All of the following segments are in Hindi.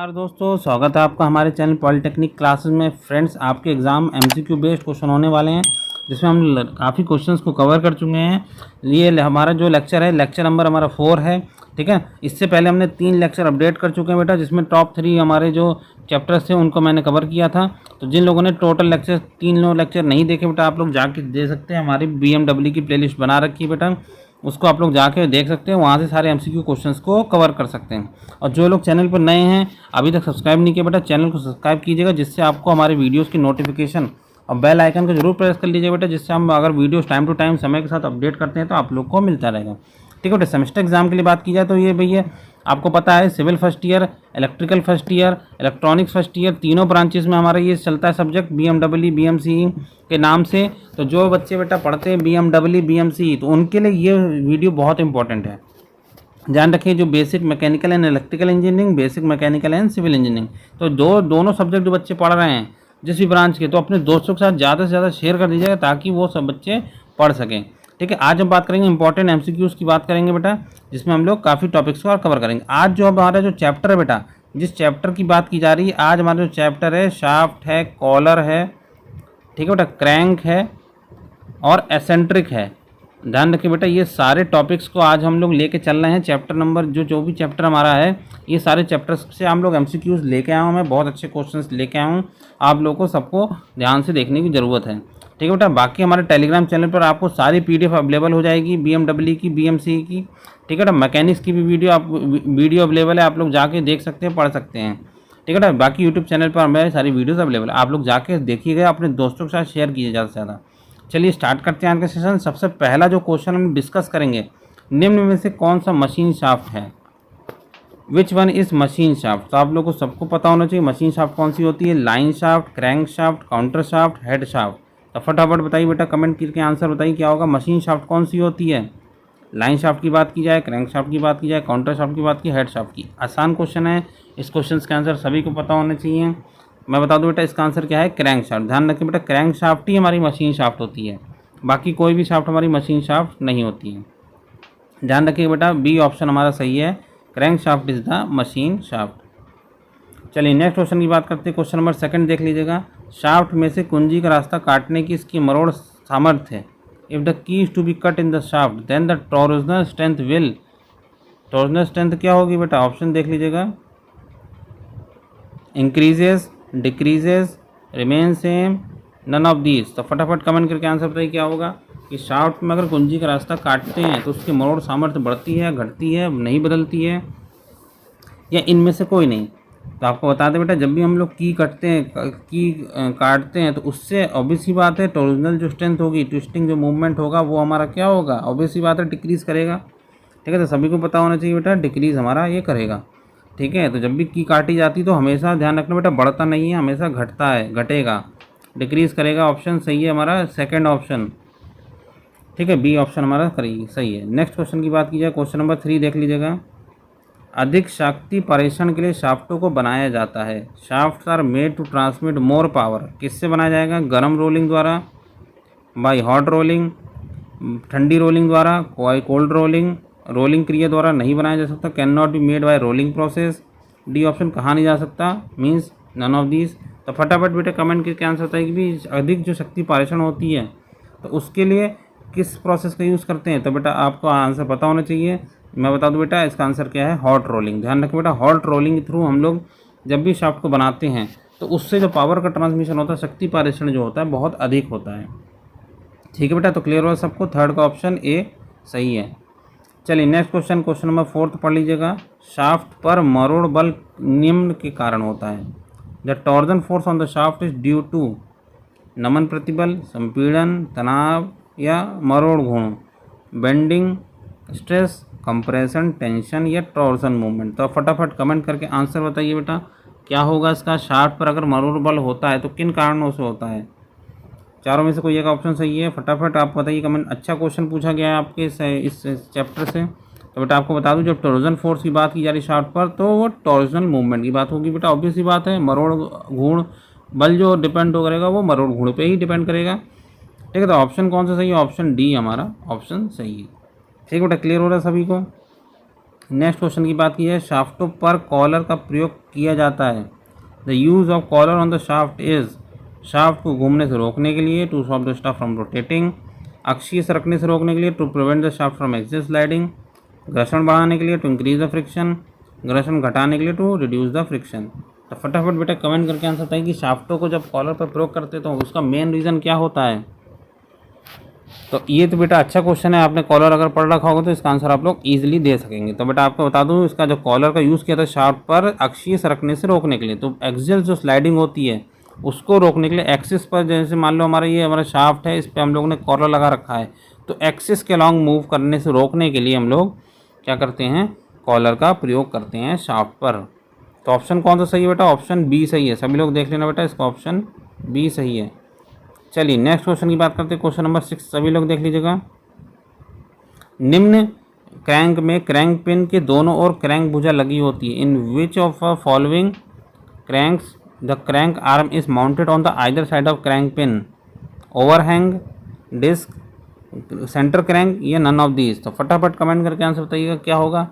नमस्कार दोस्तों, स्वागत है आपका हमारे चैनल पॉलिटेक्निक क्लासेस में। फ्रेंड्स, आपके एग्ज़ाम एमसीक्यू बेस्ड क्वेश्चन होने वाले हैं, जिसमें हम काफ़ी क्वेश्चंस को कवर कर चुके हैं। ये हमारा जो लेक्चर है, लेक्चर नंबर हमारा 4 है। ठीक है, इससे पहले हमने 3 लेक्चर अपडेट कर चुके हैं बेटा, जिसमें टॉप 3 हमारे जो चैप्टर्स थे उनको मैंने कवर किया था। तो जिन लोगों ने टोटल लेक्चर 3 लेक्चर नहीं देखे बेटा, आप लोग जाके दे सकते हैं। हमारी BMW की प्लेलिस्ट बना रखी है बेटा, उसको आप लोग जाके देख सकते हैं। वहाँ से सारे एमसीक्यू क्वेश्चंस को कवर कर सकते हैं। और जो लोग चैनल पर नए हैं, अभी तक सब्सक्राइब नहीं किया बेटा, चैनल को सब्सक्राइब कीजिएगा, जिससे आपको हमारे वीडियोस की नोटिफिकेशन और बेल आइकन को जरूर प्रेस कर लीजिए बेटा, जिससे हम अगर वीडियोस टाइम टू टाइम समय के साथ अपडेट करते हैं तो आप लोग को मिलता रहेगा। ठीक है बेटा, सेमेस्टर एग्जाम के लिए बात की जाए तो ये भैया आपको पता है, civil first year, electrical first year, electronics first year, तीनों ब्रांचेस में हमारा ये चलता है सब्जेक्ट BMW BMCE के नाम से। तो जो बच्चे बेटा पढ़ते हैं BMW BMCE, तो उनके लिए ये वीडियो बहुत इंपॉर्टेंट है। ध्यान रखिए, जो basic mechanical and electrical engineering, basic mechanical and civil engineering, तो दोनों सब्जेक्ट जो बच्चे पढ़ रहे हैं जिस भी ब्रांच के, तो अपने दोस्तों के साथ ज़्यादा से ज़्यादा शेयर कर दीजिएगा, ताकि वो सब बच्चे पढ़ सकें। ठीक है, आज हम बात करेंगे इंपॉर्टेंट MCQs की बात करेंगे बेटा, जिसमें हम लोग काफ़ी टॉपिक्स को कवर करेंगे। आज जो हमारा जो चैप्टर है बेटा, जिस चैप्टर की बात की जा रही है आज, हमारा जो चैप्टर है, शाफ्ट है, कॉलर है, ठीक है बेटा, क्रैंक है और एसेंट्रिक है। ध्यान रखिए बेटा, ये सारे टॉपिक्स को आज हम लोग लेके चल रहे हैं। चैप्टर नंबर जो भी चैप्टर हमारा है, ये सारे चैप्टर्स से हम लोग MCQs लेके आया हूँ। मैं बहुत अच्छे क्वेश्चंस लेके आया हूँ, आप लोगों को सबको ध्यान से देखने की ज़रूरत है। ठीक है बेटा, बाकी हमारे टेलीग्राम चैनल पर आपको सारी PDF अवेलेबल हो जाएगी, BMW की, BMCE की। ठीक है बेटा, मैकेनिक्स की भी वीडियो अवेलेबल है, आप लोग जाके देख सकते हैं, पढ़ सकते हैं। ठीक है बेटा, बाकी यूट्यूब चैनल पर हमारी सारी वीडियोज़ अवेलेबल है, आप लोग जाके देखिएगा, अपने दोस्तों के साथ शेयर कीजिए ज़्यादा से ज़्यादा। चलिए स्टार्ट करते हैं आज का सेशन। सबसे पहला जो क्वेश्चन हम डिस्कस करेंगे, निम्न में से कौन सा मशीन शाफ्ट है? Which one is machine shaft? तो आप लोगों को सबको पता होना चाहिए मशीन शाफ्ट कौन सी होती है। Line shaft, crank shaft, counter shaft, head shaft. तो फटाफट बताइए बेटा, कमेंट करके आंसर बताइए क्या होगा। मशीन शाफ्ट कौन सी होती है? लाइन शाफ्ट की बात की जाए, क्रैंक शाफ्ट की बात की जाए, काउंटर शाफ्ट की बात की, हेड शाफ्ट की। आसान क्वेश्चन है, इस क्वेश्चन के आंसर सभी को पता होने चाहिए। मैं बता दूं बेटा, इसका आंसर क्या है? Crank shaft. ध्यान रखिए बेटा, क्रैंक शाफ्ट ही हमारी मशीन शाफ्ट होती है, बाकी कोई भी शाफ्ट हमारी मशीन शाफ्ट नहीं होती है। ध्यान रखिए बेटा, बी ऑप्शन हमारा सही है, crank shaft is the machine shaft. चलिए नेक्स्ट क्वेश्चन की बात करते हैं। क्वेश्चन नंबर 2 देख लीजिएगा। शाफ्ट में से कुंजी का रास्ता काटने की इसकी मरोड़ सामर्थ्य है। If the key is to be cut in the shaft then the torsional strength will. Torsional strength क्या होगी बेटा? ऑप्शन देख लीजिएगा, increases, decreases, remain same, none of these. तो फटाफट कमेंट करके आंसर बताइए क्या होगा। कि शाफ्ट में अगर कुंजी का रास्ता काटते हैं तो उसकी मरोड़ सामर्थ्य बढ़ती है, घटती है, नहीं बदलती है, या इनमें से कोई नहीं? तो आपको बता दें बेटा, जब भी हम लोग की काटते हैं तो उससे ऑब्वियस ही बात है, टॉर्जनल जो स्ट्रेंथ होगी, ट्विस्टिंग जो मूवमेंट होगा, वो हमारा क्या होगा? ऑब्वियस ही बात है, डिक्रीज़ करेगा। ठीक है, तो सभी को पता होना चाहिए बेटा, डिक्रीज़ हमारा ये करेगा। ठीक है, तो जब भी की काटी जाती तो हमेशा ध्यान रखना बेटा, बढ़ता नहीं है, हमेशा घटता है, घटेगा, डिक्रीज़ करेगा। ऑप्शन सही है हमारा, सेकंड ऑप्शन। ठीक है, बी ऑप्शन हमारा सही है। नेक्स्ट क्वेश्चन की बात की जाए, क्वेश्चन नंबर 3 देख लीजिएगा। अधिक शक्ति परीक्षण के लिए शाफ्टों को बनाया जाता है। Shaft are made to transmit more power. किससे बनाया जाएगा? गर्म रोलिंग द्वारा, बाई हॉट रोलिंग, ठंडी रोलिंग द्वारा, कोल्ड रोलिंग। रोलिंग क्रिया द्वारा नहीं बनाया जा सकता, can not be made by rolling process. D option कहाँ नहीं जा सकता, मीन्स नन ऑफ दीज। तो फटाफट बेटे कमेंट करके आंसर बताइए कि भी अधिक जो शक्ति पारेषण होती है तो उसके लिए किस प्रोसेस का यूज़ करते हैं। तो बेटा आपको आंसर पता होना चाहिए। मैं बता दूं बेटा, इसका आंसर क्या है? Hot rolling. ध्यान रखें बेटा, हॉट रोलिंग के थ्रू हम लोग जब भी शाफ्ट को बनाते हैं तो उससे जो पावर का ट्रांसमिशन होता है, शक्ति पारेषण जो होता है, बहुत अधिक होता है। ठीक है बेटा, तो क्लियर हुआ सबको? थर्ड का ऑप्शन ए सही है। चलिए नेक्स्ट क्वेश्चन, क्वेश्चन नंबर 4 पढ़ लीजिएगा। शाफ्ट पर मरोड़ बल निम्न के कारण होता है। The torsion force on the shaft is due to नमन प्रतिबल, संपीड़न, तनाव या मरोड़ घूर्ण, बेंडिंग, स्ट्रेस, कंप्रेशन, टेंशन या टॉर्सन मूवमेंट। तो फटाफट कमेंट करके आंसर बताइए बेटा क्या होगा इसका। शाफ्ट पर अगर मरोड़ बल होता है तो किन कारणों से होता है? चारों में से कोई एक ऑप्शन सही है, फटाफट आप बताइए कमेंट। अच्छा क्वेश्चन पूछा गया है आपके इस चैप्टर से। तो बेटा आपको बता दूं, जब टॉर्जन फोर्स की बात की जा रही शाफ्ट पर, तो वो टॉर्जनल मूवमेंट की बात होगी बेटा। ऑब्वियस ही बात है, मरोड़ घूर्ण बल जो डिपेंड करेगा वो मरोड़ घूर्ण पे ही डिपेंड करेगा। ठीक है, तो ऑप्शन कौन सा सही है? ऑप्शन डी हमारा ऑप्शन सही है। ठीक है बेटा, क्लियर हो रहा है सभी को? नेक्स्ट क्वेश्चन की बात की है, शाफ्टों पर कॉलर का प्रयोग किया जाता है। The use of collar on the shaft is, shaft को घूमने से रोकने के लिए, to stop the shaft from rotating, अक्षीय सरकने से रोकने के लिए, to prevent the shaft from axis sliding, घर्षण बढ़ाने के लिए, टू इंक्रीज द फ्रिक्शन, घर्षण घटाने के लिए, टू रिड्यूस द फ्रिक्शन। तो फटाफट बेटा कमेंट करके आंसर बताइए कि शाफ्टों को जब कॉलर पर प्रयोग करते हैं तो उसका मेन रीज़न क्या होता है। तो ये तो बेटा अच्छा क्वेश्चन है, आपने कॉलर अगर पढ़ रखा होगा तो इसका आंसर आप लोग ईजिली दे सकेंगे। तो बेटा आपको बता दूं, इसका जो कॉलर का यूज़ किया था शाफ्ट पर अक्षीय सरकने से रोकने के लिए, तो एक्सियल जो स्लाइडिंग होती है उसको रोकने के लिए एक्सिस पर, जैसे मान लो हमारा ये हमारा शाफ्ट है, इस पर हम लोगों ने कॉलर लगा रखा है, तो एक्सिस के अलॉन्ग मूव करने से रोकने के लिए हम लोग क्या करते हैं, कॉलर का प्रयोग करते हैं शाफ्ट पर। तो ऑप्शन कौन सा सही है बेटा, ऑप्शन बी सही है। सभी लोग देख लेना बेटा, इसका ऑप्शन बी सही है। चलिए नेक्स्ट क्वेश्चन की बात करते हैं, क्वेश्चन नंबर 6 सभी लोग देख लीजिएगा। निम्न क्रैंक में क्रैंक पिन के दोनों ओर क्रैंक भुजा लगी होती है। In which of following cranks the crank arm is mounted on the either side of crank pin, overhang, disc, centre crank, या नन ऑफ दीज। तो फटाफट कमेंट करके आंसर बताइएगा क्या होगा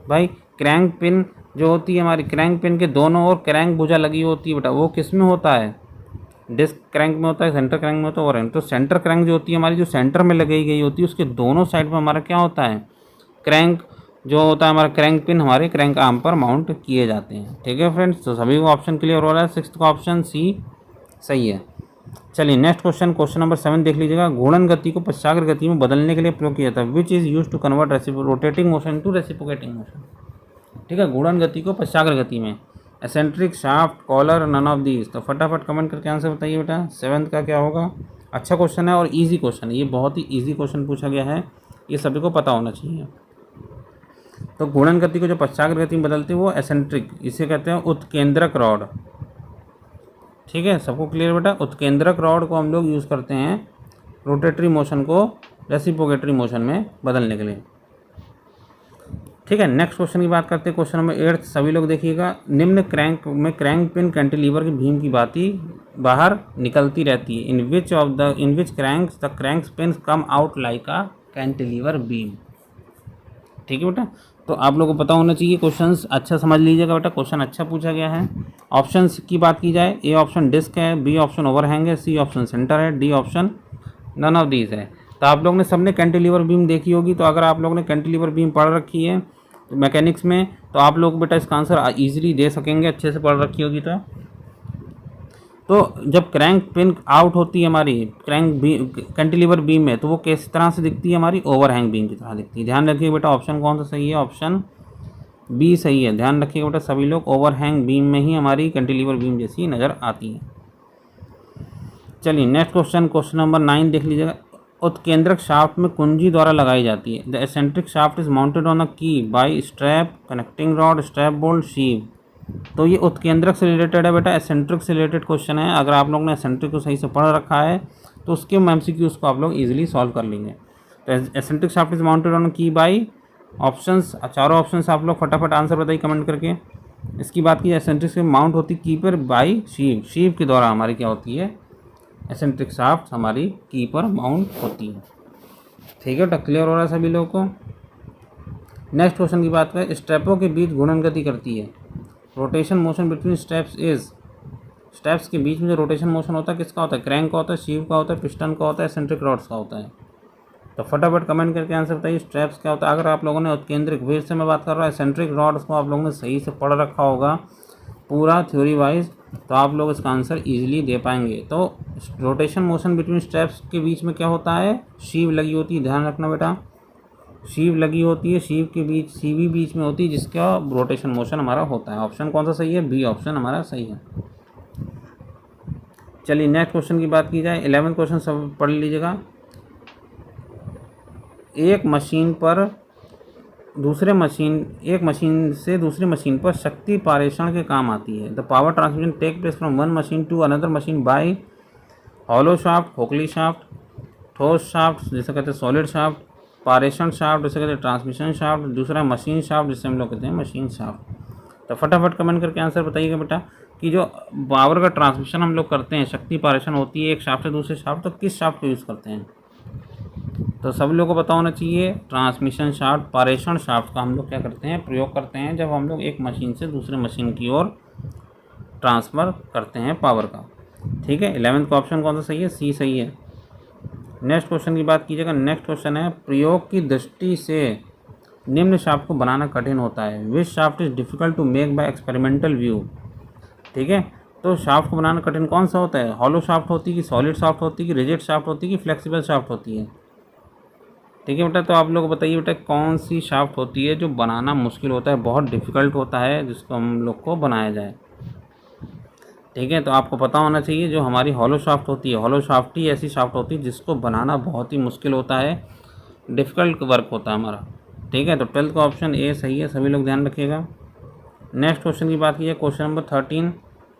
भाई। क्रैंक पिन जो होती है हमारी, क्रैंक पिन के दोनों ओर क्रैंक भुजा लगी होती है बेटा, वो किस में होता है, डिस्क क्रैंक में होता है, सेंटर क्रैंक में होता है, ओवरहैंग। तो सेंटर क्रैंक जो होती है हमारी, जो सेंटर में लगाई गई होती है, उसके दोनों साइड पर हमारा क्या होता है, क्रैंक जो होता है हमारा, क्रैंक पिन हमारे क्रैंक आर्म पर माउंट किए जाते हैं। ठीक है फ्रेंड्स, तो सभी को ऑप्शन क्लियर हो रहा है, 6 का ऑप्शन सी सही है। चलिए नेक्स्ट क्वेश्चन, क्वेश्चन नंबर 7 देख लीजिएगा। घूर्णन गति को पश्चाग्र गति में बदलने के लिए प्रयोग किया जाता है। Which is use to convert rotating motion to reciprocating motion. ठीक है, घूर्णन गति को पश्चाग्र गति में, eccentric, shaft, collar, none of these. तो फटाफट कमेंट करके आंसर बताइए बेटा, 7 का क्या होगा। अच्छा क्वेश्चन है और इजी क्वेश्चन है, ये बहुत ही इजी क्वेश्चन पूछा गया है, ये सभी को पता होना चाहिए। तो घूर्णन गति को जो पश्चाग्र गति में बदलते हैं वो एसेंट्रिक, इसे कहते हैं उत्केंद्रक रॉड। ठीक है, सबको क्लियर बेटा, उत्केंद्रक रॉड को हम लोग यूज़ करते हैं रोटेटरी मोशन को रेसिप्रोकेटरी मोशन में बदलने के लिए। ठीक है, नेक्स्ट क्वेश्चन की बात करते हैं, क्वेश्चन नंबर 8 सभी लोग देखिएगा। निम्न क्रैंक में क्रैंक पिन कैंटिलीवर की भीम की बाती बाहर निकलती रहती है। In which cranks the crank pin come out like a cantilever beam. ठीक है बेटा, तो आप लोगों को पता होना चाहिए, क्वेश्चंस अच्छा समझ लीजिएगा बेटा, क्वेश्चन अच्छा पूछा गया है। ऑप्शंस की बात की जाए, ए ऑप्शन डिस्क है, बी ऑप्शन ओवरहैंग है, सी ऑप्शन सेंटर है, D option none of these है। तो आप लोगों ने सबने कैंटिलीवर बीम देखी होगी, तो अगर आप लोगों ने कैंटिलीवर बीम पढ़ रखी है तो मैकेनिक्स में, तो आप लोग बेटा इसका आंसर ईजिली दे सकेंगे, अच्छे से पढ़ रखी होगी। तो जब क्रैंक पिन आउट होती है हमारी कैंटिलीवर बीम में, तो वो किस तरह से दिखती है हमारी, ओवरहैंग बीम की तरह दिखती है। ध्यान रखिए बेटा, ऑप्शन कौन सा सही है, ऑप्शन बी सही है। ध्यान रखिएगा बेटा सभी लोग, ओवरहैंग बीम में ही हमारी कैंटिलीवर बीम जैसी नज़र आती है। चलिए नेक्स्ट क्वेश्चन, क्वेश्चन नंबर 9 देख लीजिएगा। उत्केंद्रक शाफ्ट में कुंजी द्वारा लगाई जाती है। The eccentric shaft is mounted on a key by strap, connecting rod, strap bolt, sheave. तो ये उत्केंद्रक से रिलेटेड है बेटा, एसेंट्रिक से रिलेटेड क्वेश्चन है। अगर आप लोगों ने एसेंट्रिक को सही से पढ़ रखा है तो उसके एमसीक्यूज को आप लोग इजीली सॉल्व कर लेंगे। तो eccentric shaft is mounted on की बाई, ऑप्शंस, चारों ऑप्शंस आप लोग फटाफट आंसर बताइए कमेंट करके। इसकी बात की, एसेंट्रिक से माउंट होती की पर बाई शीव, शीव के द्वारा हमारी क्या होती है, एसेंट्रिक शाफ्ट हमारी की पर माउंट होती है। ठीक है, तो क्लियर हो रहा है सभी लोगों को। नेक्स्ट क्वेश्चन की बात करें, स्टेपों के बीच घूर्णन गति करती है। Rotation motion between steps is, steps के बीच में जो रोटेशन मोशन होता है किसका होता है, क्रैंक का होता है, शीव का होता है, पिस्टन का होता है, एसेंट्रिक रॉड्स का होता है। तो फटाफट कमेंट करके आंसर बताइए, स्टेप्स क्या होता है। अगर आप लोगों ने उत्केंद्रिक, फिर से मैं बात कर रहा हूँ, एसेंट्रिक रॉड्स को आप लोगों ने सही से पढ़ रखा होगा पूरा थ्योरी वाइज, तो आप लोग इसका आंसर ईजिली दे पाएंगे। तो रोटेशन मोशन बिटवीन स्टेप्स के बीच में क्या होता है, शीव लगी होती है। ध्यान रखना बेटा, शीव लगी होती है, शीव के बीच, सीवी बीच में होती है, जिसका रोटेशन मोशन हमारा होता है। ऑप्शन कौन सा सही है, बी ऑप्शन हमारा सही है। चलिए नेक्स्ट क्वेश्चन की बात की जाए, 11th क्वेश्चन सब पढ़ लीजिएगा। एक मशीन से दूसरी मशीन पर शक्ति पारेषण के काम आती है। The power transmission take place from one machine to another machine by hollow shaft, खोखली शाफ्ट, ठोस शाफ्ट जिसे कहते हैं सॉलिड शाफ्ट, पारेषण शाफ्ट जिसे कहते हैं ट्रांसमिशन शाफ्ट, दूसरा मशीन शाफ्ट जिसे हम लोग कहते हैं मशीन शाफ्ट। तो फटाफट कमेंट करके आंसर बताइएगा बेटा कि जो पावर का ट्रांसमिशन हम लोग करते हैं, शक्ति पारेषण होती है एक शाफ्ट से दूसरे शाफ्ट, तो किस शाफ्ट को यूज़ करते हैं। तो सब लोगों को पता होना चाहिए ट्रांसमिशन शाफ्ट, पारेषण शाफ्ट का हम लोग क्या करते हैं, प्रयोग करते हैं जब हम लोग एक मशीन से दूसरे मशीन की ओर ट्रांसफ़र करते हैं पावर का। ठीक है, 11th का ऑप्शन कौन सा सही है, सी सही है। नेक्स्ट क्वेश्चन की बात कीजिएगा। नेक्स्ट क्वेश्चन है, प्रयोग की दृष्टि से निम्न शाफ्ट को बनाना कठिन होता है। Which shaft is difficult to make by experimental view. ठीक है, तो शाफ्ट को बनाना कठिन कौन सा होता है, हॉलो शाफ्ट होती है कि सॉलिड शाफ्ट होती है कि रिजिड शाफ्ट होती है कि फ्लेक्सिबल शाफ्ट होती है। ठीक है बेटा, तो आप लोग बताइए बेटा कौन सी शाफ्ट होती है जो बनाना मुश्किल होता है, बहुत डिफ़िकल्ट होता है जिसको हम लोग को बनाया जाए। ठीक है, तो आपको पता होना चाहिए जो हमारी हॉलो शाफ्ट होती है, हॉलो शाफ्ट ही ऐसी शाफ्ट होती है जिसको बनाना बहुत ही मुश्किल होता है, डिफ़िकल्ट वर्क होता है हमारा। ठीक है, तो 12th का ऑप्शन ए सही है, सभी लोग ध्यान रखिएगा। नेक्स्ट क्वेश्चन की बात कीजिए, क्वेश्चन नंबर 13,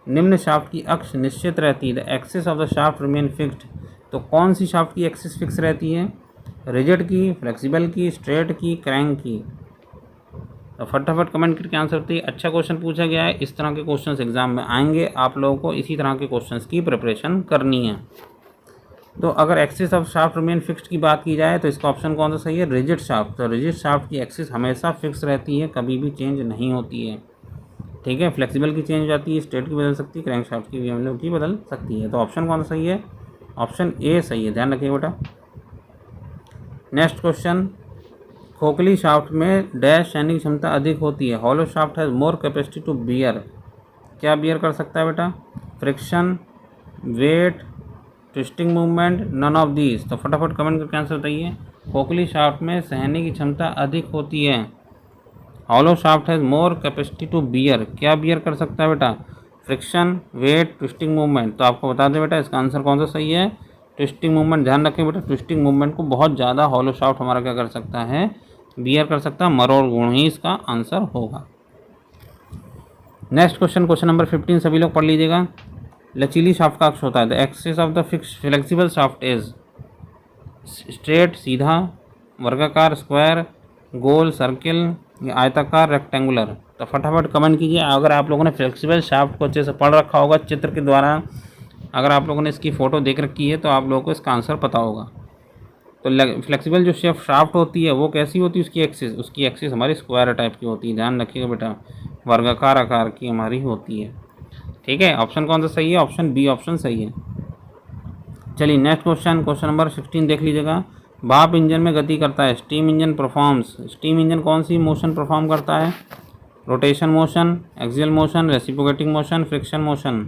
निम्न शाफ्ट की अक्ष निश्चित रहती है, the axis of the shaft remain fixed. तो कौन सी शाफ्ट की एक्सिस फिक्स रहती है, रिजिड की, फ्लेक्सिबल की, स्ट्रेट की, क्रैंक की। तो फटाफट कमेंट करके आंसर बताइए। अच्छा क्वेश्चन पूछा गया है, इस तरह के क्वेश्चंस एग्जाम में आएंगे, आप लोगों को इसी तरह के क्वेश्चंस की प्रिपरेशन करनी है। तो अगर axis of shaft remain fixed की बात की जाए तो इसका ऑप्शन कौन सा सही है, रिजिड शाफ्ट। तो रिजिड शाफ्ट की एक्सिस हमेशा फिक्स रहती है, कभी भी चेंज नहीं होती है। ठीक है, फ्लेक्सिबल की चेंज हो जाती है, स्ट्रेट की बदल सकती है, क्रैंक शाफ्ट की भी हम लोग की बदल सकती है। तो ऑप्शन कौन सा सही है, ऑप्शन ए सही है, ध्यान रखिए बेटा। नेक्स्ट क्वेश्चन, खोखली शाफ्ट में डैश सहने की क्षमता अधिक होती है, hollow shaft has more capacity to bear. क्या बियर कर सकता है बेटा, friction, weight, twisting movement, none of these. तो फटाफट कमेंट करके आंसर बताइए। खोखली शाफ्ट में सहने की क्षमता अधिक होती है, hollow shaft has more capacity to bear. क्या बियर कर सकता है बेटा, फ्रिक्शन, वेट, ट्विस्टिंग मूवमेंट। तो आपको बता दें बेटा इसका आंसर कौन सा सही है, ट्विस्टिंग मूवमेंट। ध्यान रखें बेटा, ट्विस्टिंग मूवमेंट को बहुत ज़्यादा हॉलो शाफ्ट हमारा क्या कर सकता है, बियर कर सकता है, मरोड़ गुण ही इसका आंसर होगा। नेक्स्ट क्वेश्चन, क्वेश्चन नंबर 15 सभी लोग पढ़ लीजिएगा। लचीली शाफ्ट का अक्ष होता है, the axis of the fix flexible shaft is straight सीधा, वर्गाकार स्क्वायर, गोल सर्किल, आयताकार रेक्टेंगुलर। तो फटाफट कमेंट कीजिए। अगर आप लोगों ने फ्लेक्सिबल शाफ्ट को अच्छे से पढ़ रखा होगा चित्र के द्वारा, अगर आप लोगों ने इसकी फ़ोटो देख रखी है तो आप लोगों को इसका आंसर पता होगा। तो फ्लेक्सिबल जो शाफ्ट होती है वो कैसी होती है, उसकी एक्सिस हमारी स्क्वायर टाइप की होती है, ध्यान रखिएगा बेटा, वर्गाकार आकार की हमारी होती है। ठीक है, ऑप्शन कौन सा सही है, ऑप्शन बी ऑप्शन सही है। चलिए नेक्स्ट क्वेश्चन, क्वेश्चन नंबर 16 देख लीजिएगा। भाप इंजन में गति करता है, steam engine performs. Steam engine कौन सी मोशन परफॉर्म करता है, rotation motion, axial motion, reciprocating motion, friction motion.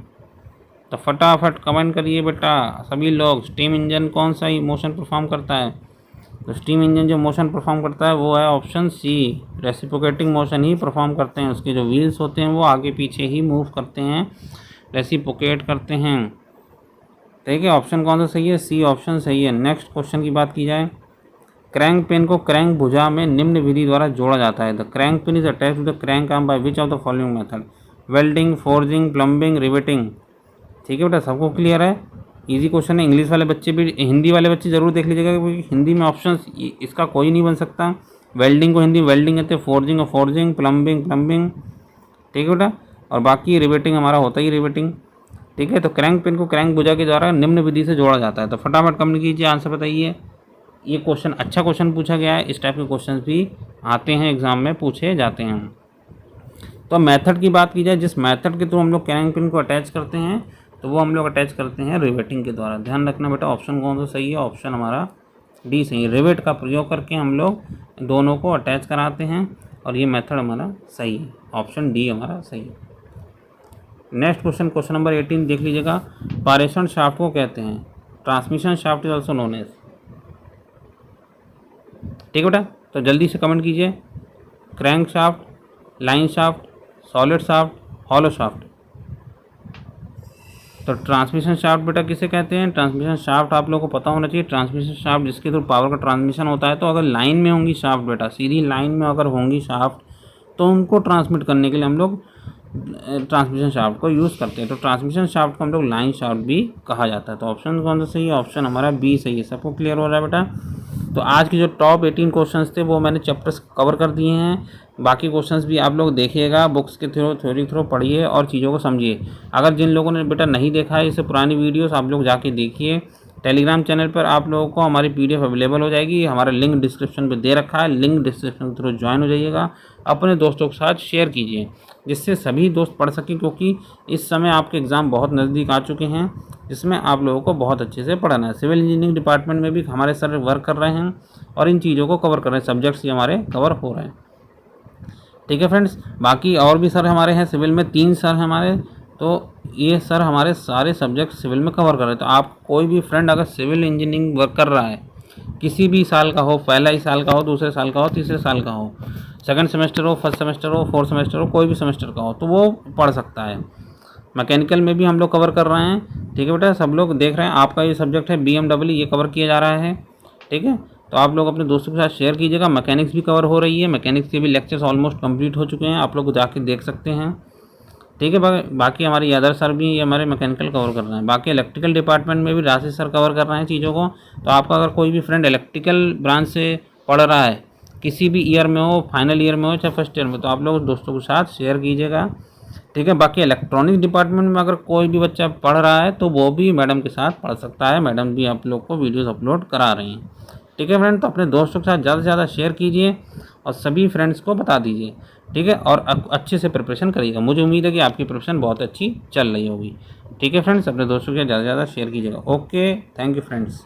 तो फटाफट कमेंट करिए बेटा सभी लोग, स्टीम इंजन कौन सा ही मोशन परफॉर्म करता है। तो स्टीम इंजन जो मोशन परफॉर्म करता है वो है ऑप्शन सी, रेसिप्रोकेटिंग मोशन ही परफॉर्म करते हैं। उसके जो व्हील्स होते हैं वो आगे पीछे ही मूव करते हैं, रेसिप्रोकेट करते हैं। ठीक है, ऑप्शन कौन सा सही है, सी ऑप्शन सही है। नेक्स्ट क्वेश्चन की बात की जाए, क्रैंक पिन को क्रैंक भुजा में निम्न विधि द्वारा जोड़ा जाता है। The crank pin is attach to the crank arm by which of the following method, welding, forging, plumbing, riveting. ठीक है बेटा, सबको क्लियर है, इजी क्वेश्चन है। इंग्लिश वाले बच्चे भी, हिंदी वाले बच्चे ज़रूर देख लीजिएगा क्योंकि हिंदी में ऑप्शन इसका कोई नहीं बन सकता। वेल्डिंग को हिंदी वेल्डिंग कहते हैं, फोर्जिंग और फोर्जिंग, प्लम्बिंग प्लम्बिंग। ठीक है बेटा, और बाकी रिवेटिंग हमारा होता ही रिवेटिंग। ठीक है, तो क्रैंक पिन को क्रैंक भुजा के द्वारा निम्न विधि से जोड़ा जाता है। तो फटाफट कमेंट कीजिए, आंसर बताइए। ये क्वेश्चन अच्छा क्वेश्चन पूछा गया है, इस टाइप के क्वेश्चन भी आते हैं एग्जाम में, पूछे जाते हैं। तो मेथड की बात की जाए, जिस मेथड के थ्रू हम लोग क्रैंक पिन को अटैच करते हैं तो वो हम लोग अटैच करते हैं रिवेटिंग के द्वारा। ध्यान रखना बेटा, ऑप्शन कौन सा सही है, ऑप्शन हमारा डी सही है। रिवेट का प्रयोग करके हम लोग दोनों को अटैच कराते हैं और ये मेथड हमारा सही है, ऑप्शन डी हमारा सही है। नेक्स्ट क्वेश्चन, क्वेश्चन नंबर 18 देख लीजिएगा। पारेषण शाफ्ट को कहते हैं, transmission shaft is also known as. ठीक है बेटा, तो जल्दी से कमेंट कीजिए, crank shaft, line shaft, solid shaft, hollow shaft. तो ट्रांसमिशन शाफ्ट बेटा किसे कहते हैं, ट्रांसमिशन शाफ्ट आप लोगों को पता होना चाहिए। ट्रांसमिशन शाफ्ट जिसके थ्रू पावर का ट्रांसमिशन होता है। तो अगर लाइन में होंगी शाफ्ट बेटा, सीधी लाइन में अगर होंगी शाफ्ट तो उनको ट्रांसमिट करने के लिए हम लोग ट्रांसमिशन शाफ्ट को यूज़ करते हैं। तो ट्रांसमिशन शाफ्ट को हम लोग लाइन शाफ्ट भी कहा जाता है। तो ऑप्शन कौन सा सही है, ऑप्शन हमारा बी सही है। सबको क्लियर हो रहा है बेटा। तो आज की जो टॉप 18 क्वेश्चंस थे वो मैंने चैप्टर्स कवर कर दिए हैं। बाकी क्वेश्चंस भी आप लोग देखिएगा, बुक्स के थ्रू, थ्योरी थ्रू पढ़िए और चीज़ों को समझिए। अगर जिन लोगों ने बेटा नहीं देखा है इससे पुरानी वीडियोस आप लोग जाके देखिए, टेलीग्राम चैनल पर आप लोगों को हमारी PDF अवेलेबल हो जाएगी, हमारा लिंक डिस्क्रिप्शन पे दे रखा है, लिंक डिस्क्रिप्शन के थ्रू ज्वाइन हो जाइएगा, अपने दोस्तों के साथ शेयर कीजिए जिससे सभी दोस्त पढ़ सकें, क्योंकि इस समय आपके एग्ज़ाम बहुत नज़दीक आ चुके हैं जिसमें आप लोगों को बहुत अच्छे से पढ़ना है। सिविल इंजीनियरिंग डिपार्टमेंट में भी हमारे सर वर्क कर रहे हैं और इन चीज़ों को कवर कर रहे हैं, सब्जेक्ट्स ही हमारे कवर हो रहे हैं। ठीक है फ्रेंड्स, बाकी और भी सर हमारे हैं सिविल में, 3 सर हैं हमारे, तो ये सर हमारे सारे सब्जेक्ट सिविल में कवर कर रहे हैं। तो आप कोई भी फ्रेंड अगर सिविल इंजीनियरिंग वर्क कर रहा है, किसी भी साल का हो, पहला ही साल का हो, दूसरे साल का हो, तीसरे साल का हो, सेकंड सेमेस्टर हो, फर्स्ट सेमेस्टर हो, फोर्थ सेमेस्टर हो, कोई भी सेमेस्टर का हो, तो वो पढ़ सकता है। मैकेनिकल में भी हम लोग कवर कर रहे हैं। ठीक है बेटा, सब लोग देख रहे हैं, आपका ये सब्जेक्ट है BMW, ये कवर किया जा रहा है। ठीक है, तो आप लोग अपने दोस्तों के साथ शेयर कीजिएगा। मैकेनिक्स भी कवर हो रही है, मैकेनिक्स के भी लेक्चर्स ऑलमोस्ट कंप्लीट हो चुके हैं, आप लोग जाके देख सकते हैं। ठीक है, बाकी हमारे यादव सर भी हमारे मैकेनिकल कवर कर रहे हैं। बाकी इलेक्ट्रिकल डिपार्टमेंट में भी राशि सर कवर कर रहे हैं चीज़ों को। तो आपका अगर कोई भी फ्रेंड इलेक्ट्रिकल ब्रांच से पढ़ रहा है, किसी भी ईयर में हो, फाइनल ईयर में हो चाहे फर्स्ट ईयर में, तो आप लोग दोस्तों के साथ शेयर कीजिएगा। ठीक है, बाकी इलेक्ट्रॉनिक डिपार्टमेंट में अगर कोई भी बच्चा पढ़ रहा है तो वो भी मैडम के साथ पढ़ सकता है, मैडम भी आप लोग को वीडियोज़ अपलोड करा रही हैं। ठीक है फ्रेंड, तो अपने दोस्तों के साथ ज़्यादा से ज़्यादा शेयर कीजिए और सभी फ्रेंड्स को बता दीजिए। ठीक है, और अच्छे से प्रिपरेशन करिएगा। मुझे उम्मीद है कि आपकी प्रिपरेशन बहुत अच्छी चल रही होगी। ठीक है फ्रेंड्स, अपने दोस्तों के साथ ज़्यादा से ज़्यादा शेयर कीजिएगा। Okay, thank you friends.